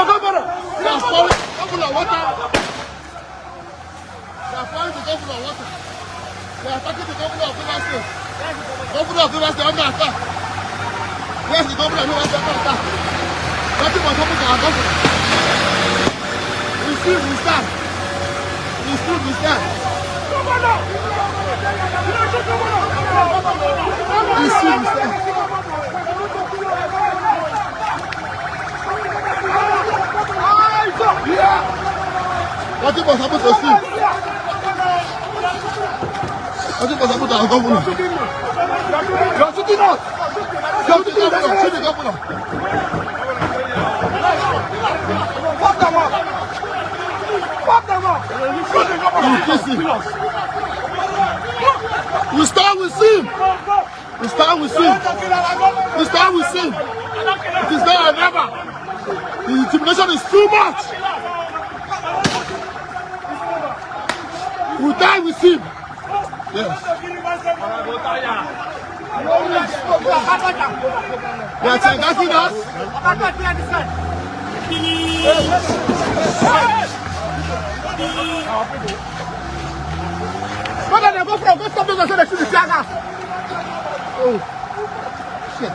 governor. They are pouring governor water. They are pouring the governor water. They are attacking the governor of Rivers State. Governor of Rivers State under attack. Yes, the governor of Rivers State under attack. Nothing was happening to our governor. We still we stand. We still we stand. We still we stand. Nothing was happening to Steve. Nothing was happening to our governor. You are shooting us. You are shooting governor. Shoot the governor. Fuck them up. Fuck them up. You kiss him. We stand with him. We stand with him. We stand with him. It is now or never. The intimidation is too much. We die with him. Yes. They are attacking us. Go stop those and shoot the flag. Oh, shit.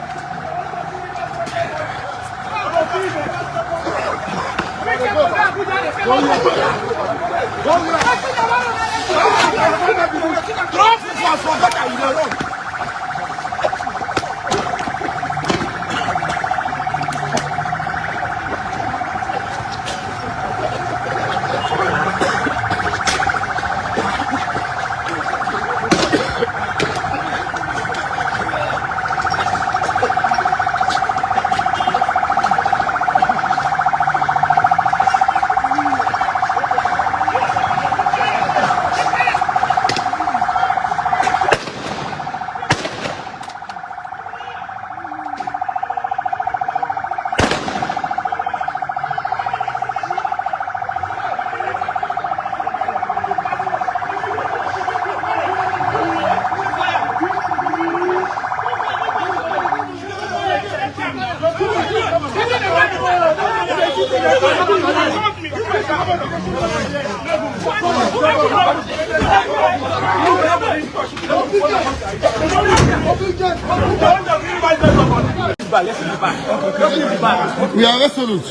We are resolute.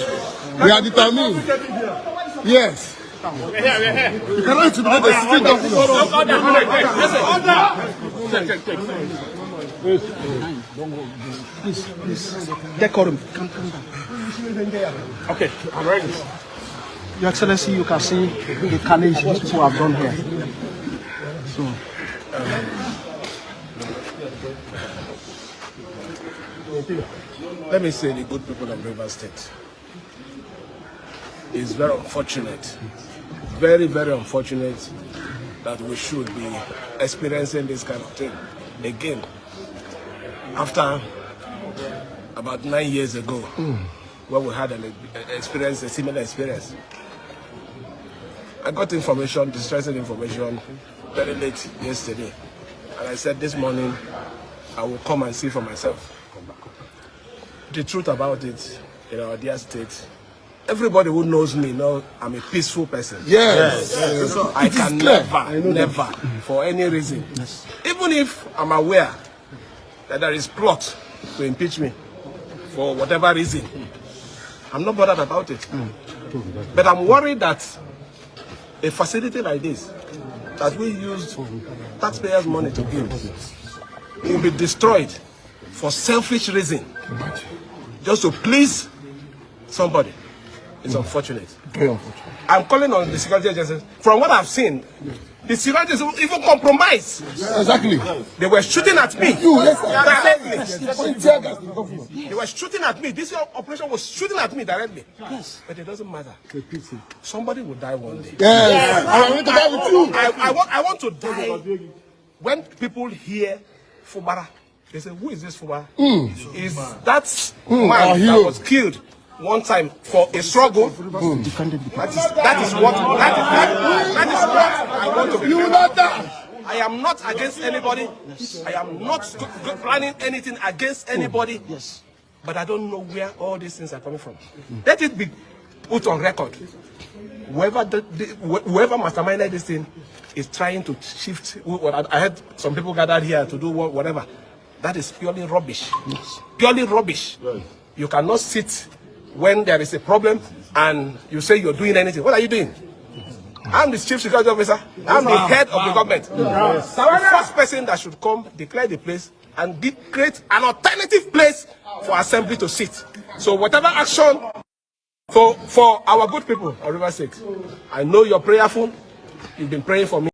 We are determined. Yes. We're here. You cannot intimidate the sitting governor. Please. Decorum. Come down. Okay, I'm ready. Your Excellency, you can see the carnage these people have done here. So, let me say the good people of Rivers State. It's very unfortunate, very, very unfortunate that we should be experiencing this kind of thing again. After about 9 years ago, when we had a similar experience. I got information, distressing information, very late yesterday. And I said this morning, I will come and see for myself. The truth about it, in our dear state, everybody who knows me knows I'm a peaceful person. Yes. I can never, for any reason, even if I'm aware that there is plot to impeach me for whatever reason, I'm not bothered about it. But I'm worried that a facility like this, that we used taxpayers' money to build, will be destroyed for selfish reason, just to please somebody. It's unfortunate. Very unfortunate. I'm calling on the security agencies. From what I've seen, the security agencies even compromised. Exactly. They were shooting at me. Directly. They were shooting at me. This operation was shooting at me directly. Yes. But it doesn't matter. Somebody will die one day. Yes. I want to die with you. I want to die. When people hear Fubara, they say, who is this Fubara? Is that man that was killed one time for a struggle? That is what I want to be. You will not die. I am not against anybody. I am not planning anything against anybody. But I don't know where all these things are coming from. Let it be put on record. Whoever masterminded this thing is trying to shift. I had some people gathered here to do whatever. That is purely rubbish. Yes. Purely rubbish. Right. You cannot sit when there is a problem and you say you're doing anything. What are you doing? I'm the chief security officer. I'm the head of the government. Yes. I'm the first person that should come, declare the place, and create an alternative place for assembly to sit. So whatever action for our good people of River 6, I know you're prayerful. You've been praying for me.